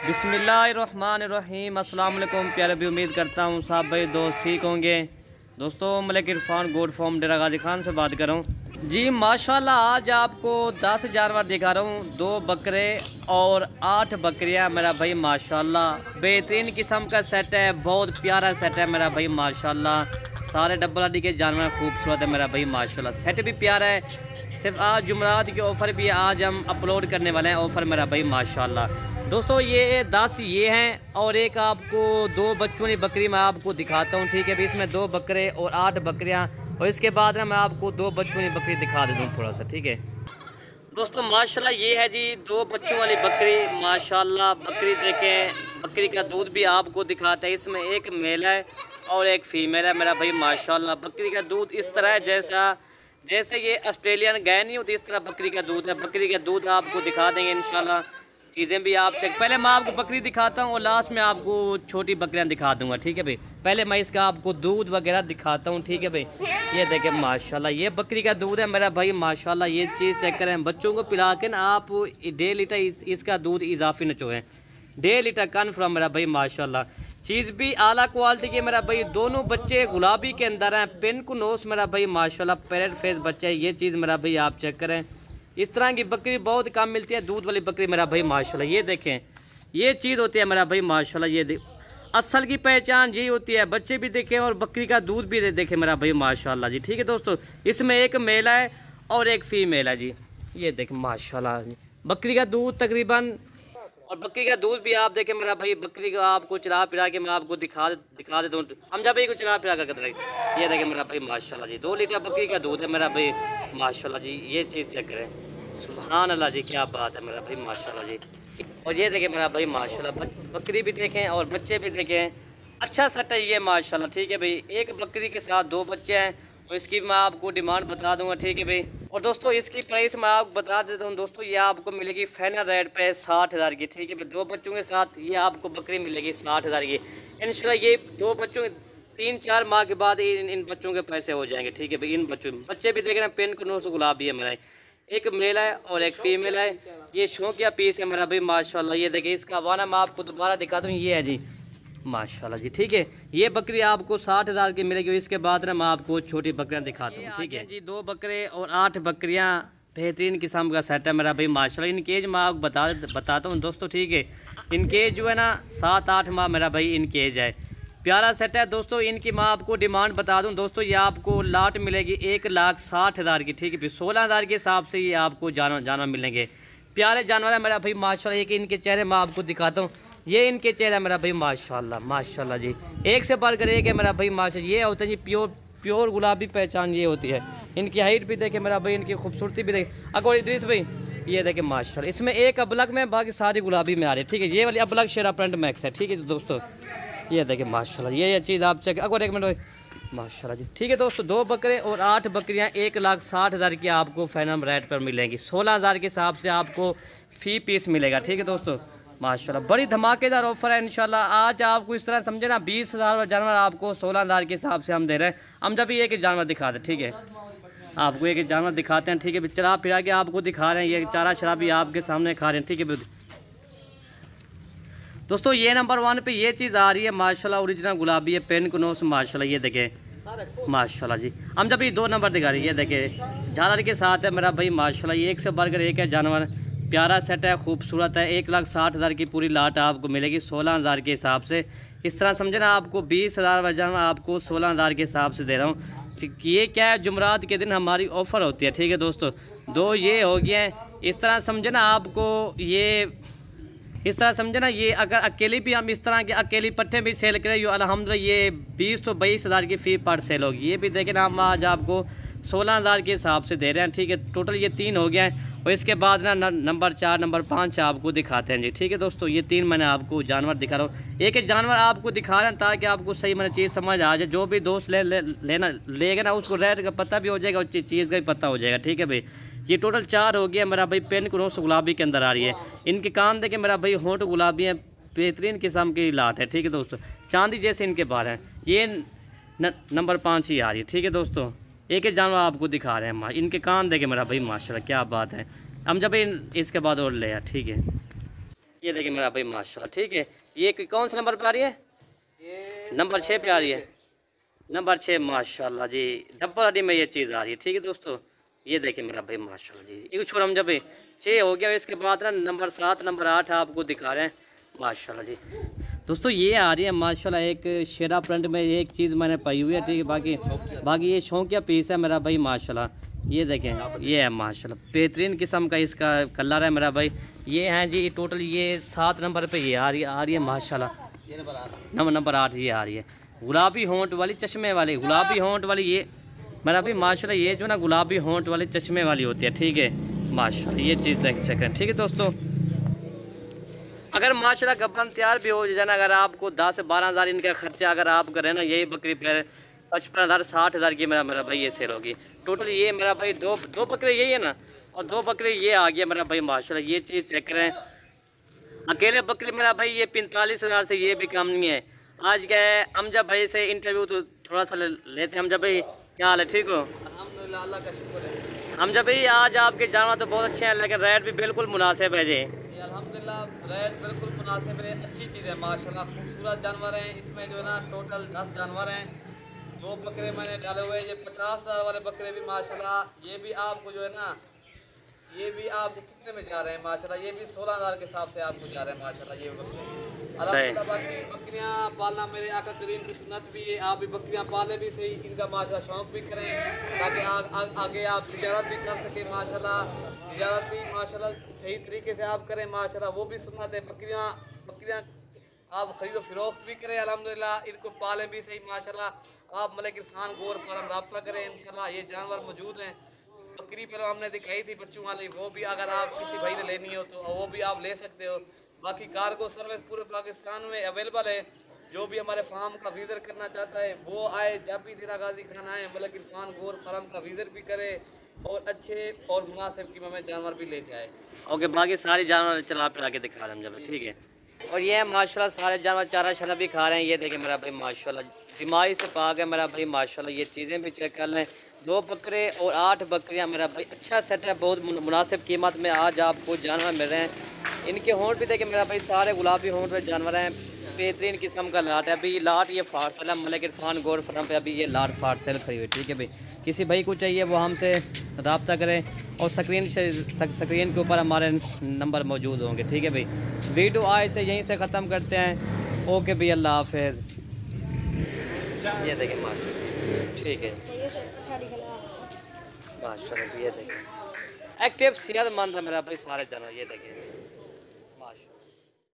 बिस्मिल्लाहिर्रहमानिर्रहीम। अस्सलाम वालेकुम प्यारे भी, उम्मीद करता हूँ साहब भाई दोस्त ठीक होंगे। दोस्तों मलिक इरफान गोड फॉर्म डेरा गाजी खान से बात कर रहा हूँ जी। माशाल्लाह आज आपको 10 जानवर दिखा रहा हूँ, 2 बकरे और 8 बकरियाँ मेरा भाई माशाल्लाह। बेहतरीन किस्म का सेट है, बहुत प्यारा सेट है मेरा भाई माशाल्लाह। सारे डबल हड्डी के जानवर खूबसूरत है मेरा भाई माशाल्लाह। सेट भी प्यारा है। सिर्फ आज जुमरात की ऑफ़र भी आज हम अपलोड करने वाले हैं ऑफ़र मेरा भाई माशाल्लाह। दोस्तों ये 10 ये हैं और एक आपको 2 बच्चों की बकरी मैं आपको दिखाता हूँ, ठीक है भाई। इसमें 2 बकरे और 8 बकरियाँ, और इसके बाद ना मैं आपको 2 बच्चों की बकरी दिखा देता हूँ थोड़ा सा, ठीक है दोस्तों। माशाल्लाह ये है जी 2 बच्चों वाली बकरी माशाल्लाह। बकरी देखें, बकरी का दूध भी आपको दिखाते हैं। इसमें एक मेल है और एक फीमेल है मेरा भाई माशाल्लाह। बकरी का दूध इस तरह है जैसे ये ऑस्ट्रेलियन गाय नहीं होती, इस तरह बकरी का दूध है। बकरी का दूध आपको दिखा देंगे इंशाल्लाह। चीज़ें भी आप चेक, पहले मैं आपको बकरी दिखाता हूँ और लास्ट में आपको छोटी बकरियाँ दिखा दूंगा, ठीक है भाई। पहले मैं इसका आपको दूध वगैरह दिखाता हूँ, ठीक है भाई। ये देखें माशाल्लाह ये बकरी का दूध है मेरा भाई माशाल्लाह। ये चीज़ चेक करें, बच्चों को पिला के ना आप 1.5 लीटर इसका दूध इजाफी न चोएं। 1.5 लीटर कन्फर्म मेरा भाई माशाल्लाह। चीज़ भी आला क्वालिटी की मेरा भाई। दोनों बच्चे गुलाबी के अंदर हैं, पेन को नोस मेरा भाई माशाल्लाह। पैरेट फेस बच्चा है। ये चीज़ मेरा भाई आप चेक करें। इस तरह की बकरी बहुत कम मिलती है, दूध वाली बकरी मेरा भाई माशाल्लाह। ये देखें ये चीज़ होती है मेरा भाई माशाल्लाह। ये असल की पहचान यही होती है। बच्चे भी देखें और बकरी का दूध भी देखें मेरा भाई माशाल्लाह जी, ठीक है दोस्तों। इसमें एक मेल है और एक फीमेल है जी। ये देखें माशाल्लाह बकरी का दूध तकरीबन, और बकरी का दूध भी आप देखें मेरा भाई। बकरी का आपको चला फिरा के मैं आपको दिखा देता हूँ। हम जब भाई को चला फिरा कर ये देखें मेरा भाई माशाल्लाह जी। 2 लीटर बकरी का दूध है मेरा भाई माशाल्लाह जी। ये चीज़ चेक करें, सुभान अल्लाह जी, क्या बात है मेरा भाई माशाल्लाह जी। और ये देखें मेरा भाई माशाल्लाह, बकरी भी देखें और बच्चे भी देखें। अच्छा सेट है ये माशाल्लाह, ठीक है भाई। एक बकरी के साथ 2 बच्चे हैं और इसकी मैं आपको डिमांड बता दूंगा, ठीक है भाई। और दोस्तों इसकी प्राइस मैं आपको बता देता हूँ दोस्तों। ये आपको मिलेगी फाइनल रेट पे 60,000 की, ठीक है भाई। 2 बच्चों के साथ ये आपको बकरी मिलेगी 60,000 की इंशाल्लाह। ये 2 बच्चों 3-4 माह के बाद इन बच्चों के पैसे हो जाएंगे, ठीक है भाई। इन बच्चे भी देख रहे हैं, पेन को नोस गुलाबी है मेरा। एक मेल है और एक फीमेल है। ये शौकिया पीस है मेरा भाई माशाल्लाह। ये देखिए इसका वाना मैं आपको दोबारा दिखा दूँ। ये है जी माशाल्लाह जी, ठीक है। ये बकरी आपको 60,000 की मिलेगी। इसके बाद ना मैं आपको छोटी बकरियां दिखाता हूँ, ठीक है जी। 2 बकरे और 8 बकरियां, बेहतरीन किस्म का सेट है मेरा भाई माशाल्लाह। इनकेज मैं आपको बताता हूँ दोस्तों, ठीक है। इनकेज जो है ना 7-8 माह मेरा भाई इनकेज है। प्यारा सेट है दोस्तों। इनकी मैं आपको डिमांड बता दूं दोस्तों। ये आपको लाट मिलेगी 1,60,000 की, ठीक है फिर 16,000 के हिसाब से ये आपको जानवर मिलेंगे। प्यारे जानवर है मेरा भाई माशाल्लाह। एक इनके चेहरे मैं आपको दिखाता हूँ। ये इनके चेहरे मेरा भाई माशाल्लाह माशाल्लाह जी। एक से बढ़कर एक है मेरा भाई माशाल्लाह। ये होते हैं जी प्योर गुलाबी पहचान ये होती है। इनकी हाइट भी देखे मेरा भाई, इनकी खूबसूरती भी देखे। अगर इद्रीस भाई ये देखे माशाल्लाह। इसमें एक अबलग में, बाकी सारी गुलाबी में आ रही है, ठीक है। ये वाली अबलग शेरा प्रिंट मैक्स है, ठीक है दोस्तों। ये देखें माशाल्लाह। ये चीज़ आप चेक, अगर 1 मिनट माशाल्लाह जी, ठीक है दोस्तों। 2 बकरे और 8 बकरियां 1,60,000 की आपको फाइनल रेट पर मिलेंगी। 16,000 के हिसाब से आपको फी पीस मिलेगा, ठीक है दोस्तों माशाल्लाह। बड़ी धमाकेदार ऑफर है इंशाल्लाह। आज आपको इस तरह समझे ना, 20,000 जानवर आपको 16,000 के हिसाब से हम दे रहे हैं। हम जब एक जानवर दिखाते हैं, ठीक है, आपको एक जानवर दिखाते हैं, ठीक है। चला फिरा के आपको दिखा रहे हैं। ये चारा शराबी आपके सामने खा रहे हैं, ठीक है दोस्तों। ये नंबर 1 पे ये चीज़ आ रही है माशाल्लाह। ओरिजिनल गुलाबी है, पेन को नोस माशाल्लाह। ये देखें माशाल्लाह जी। हम जब ये 2 नंबर दिखा रही है, ये देखें झालर के साथ है मेरा भाई माशाल्लाह। ये एक से बढ़कर एक है जानवर। प्यारा सेट है, खूबसूरत है। 1,60,000 की पूरी लाट आपको मिलेगी 16,000 के हिसाब से। इस तरह समझे ना, आपको 20,000 जानवर आपको 16,000 के हिसाब से दे रहा हूँ। ये क्या है, जुमरात के दिन हमारी ऑफ़र होती है, ठीक है दोस्तों। 2 ये हो गया है। इस तरह समझे ना आपको, ये इस तरह समझे ना, ये अगर अकेली भी हम इस तरह के अकेली पट्टे भी सेल करें, ये अल्हम्दुलिल्लाह ये 20,000 की फ़ी पर सेल होगी। ये भी देखें ना, हम आज आपको 16,000 के हिसाब से दे रहे हैं, ठीक है। टोटल ये 3 हो गया है। और इसके बाद ना नंबर 4 नंबर 5 आपको दिखाते हैं जी, ठीक है दोस्तों। ये 3 मैंने आपको जानवर दिखा रहा हूँ। एक जानवर आपको दिखा रहे हैं ताकि आपको सही मैंने चीज़ समझ आ जाए। जो भी दोस्त लेगा ना, उसको रेट का पता भी हो जाएगा और चीज़ का भी पता हो जाएगा, ठीक है भाई। ये टोटल 4 हो गया मेरा भाई। पेन को नोस गुलाबी के अंदर आ रही है। इनके कान देखे मेरा भाई, होंठ गुलाबी है, बेहतरीन किस्म की लाट है, ठीक है दोस्तों। चांदी जैसे इनके बाल हैं। ये नंबर 5 ही आ रही है, ठीक है दोस्तों। एक जानवर आपको दिखा रहे हैं। इनके कान देखे मेरा भाई माशाल्लाह, क्या बात है। हम जब इसके बाद और ले, ठीक है। ये देखिए मेरा भाई माशाल्लाह। ठीक है, ये कौन सा नंबर पे आ रही है? ये नंबर 6 पे आ रही है। नंबर 6 माशाल्लाह जी, डबल हड्डी में ये चीज़ आ रही है। ठीक है दोस्तों, ये देखिए मेरा भाई माशाल्लाह जी। एक छोड़ हम जब 6 हो गया, इसके बाद ना नंबर 7 नंबर 8 आपको दिखा रहे हैं माशाल्लाह जी। दोस्तों ये आ रही है माशाल्लाह एक शेरा प्रिंट में, एक चीज़ मैंने पाई हुई है। ठीक है, बाकी ये शौकिया पीस है मेरा भाई माशाल्लाह। ये देखें, ये है माशाल्लाह बेहतरीन किस्म का इसका कलर है मेरा भाई। ये हैं जी टोटल ये 7 नंबर पे ये आ रही है माशाल्लाह। ये नंबर 8 ये आ रही है, गुलाबी होंठ वाली, चश्मे वाली, गुलाबी होंठ वाली। ये मेरा भाई माशाल्लाह ये जो ना गुलाबी होंठ वाली चश्मे वाली होती है। ठीक है माशाल्लाह, ये चीज़ देख सकें। ठीक है दोस्तों, अगर माशाल्लाह गब्बन तैयार भी हो जाए ना, अगर आपको 10 से 12 हज़ार इनका खर्चा अगर आप करें ना, यही बकरी फिर 55,000 60,000 की मेरा भाई ये सेल होगी टोटल। ये मेरा भाई दो बकरे यही है ना, और 2 बकरे ये आ गया मेरा भाई माशाल्लाह। ये चीज़ चेक करें, अकेले बकरी मेरा भाई ये 45,000 से ये भी कम नहीं है। आज क्या है, अमजद भाई से इंटरव्यू तो थोड़ा सा लेते हैं। अमजद भाई क्या हाल है, ठीक हो? अल्हम्दुलिल्लाह, अल्लाह का शुक्र है। अमजद भाई आज आपके जानवर तो बहुत अच्छे हैं, लेकिन रेट भी बिल्कुल मुनासिब है जी। अल्हम्दुलिल्लाह रेट बिल्कुल मुनासिब है, अच्छी चीज़ है माशाल्लाह। खूबसूरत जानवर हैं इसमें, जो है ना टोटल 10 जानवर हैं। 2 बकरे मैंने डाले हुए हैं, ये 50,000 वाले बकरे भी माशाल्लाह। ये भी आपको जो है ना, ये भी आपको कितने में जा रहे हैं माशाल्लाह? ये भी 16,000 के हिसाब से आपको जा रहे हैं माशाल्लाह ये बकरे। अल्हम्दुलिल्लाह बाकी बकरियाँ पालना मेरे आका करीम की सुन्नत भी है। आप भी बकरियाँ पाले भी सही, इनका माशाल्लाह शौक़ भी करें, ताकि आगे आप तिजारत भी कर सकें माशाल्लाह। तिजारत भी माशाल्लाह सही तरीके से आप करें माशाल्लाह, वो भी सुन्नत है। बकरियाँ आप ख़रीदो फ़रोख्त भी करें अल्हम्दुलिल्लाह, इनको पालें भी सही माशाल्लाह। आप मलिक इरफान गोर फार्म रब्ता करें इंशाल्लाह, ये जानवर मौजूद हैं। बकरी पहले हमने दिखाई थी बच्चों वाली, वो भी अगर आप किसी भाई ने लेनी हो तो वो भी आप ले सकते हो। बाकी कार्गो सर्विस पूरे पाकिस्तान में अवेलेबल है। जो भी हमारे फार्म का विज़िट करना चाहता है वो आए, जब भी दिरा गाजी खान आए मलिक इरफान गोर फार्म का विज़िट भी करे और अच्छे और मुनासिब कीमत में जानवर भी लेके आए। ओके, बाकी सारे जानवर चला फिरा के दिखा रहे हैं जब, ठीक है। और ये माशाल्लाह सारे जानवर चारा शरा भी खा रहे हैं। ये देखें मेरा भाई माशाल्लाह बीमारी से पाक है मेरा भाई माशाल्लाह। ये चीज़ें भी चेक कर लें, 2 बकरे और 8 बकरियां मेरा भाई अच्छा सेट है, बहुत मुनासिब कीमत में आज आपको जानवर मिल रहे हैं। इनके होंठ भी देखें मेरा भाई सारे गुलाबी होंठ वाले जानवर हैं, बेहतरीन किस्म का लाट है। अभी लाट ये फाट सेल है, मलिक इरफान गोर फार्म पे अभी ये लाट फाट सेल खड़ी हुई, ठीक है भाई। किसी भाई को चाहिए वो हमसे रब्ता करें और स्क्रीन के ऊपर हमारे नंबर मौजूद होंगे, ठीक है भाई। वीडियो आज से यहीं से ख़त्म करते हैं। ओके भाई, अल्लाह हाफिज़। ये देखें माशाल्लाह, ठीक है माशाल्लाह। ये देखें एक्टिव सेहतमंद है मेरा भाई सारे जानवर, ये देखें।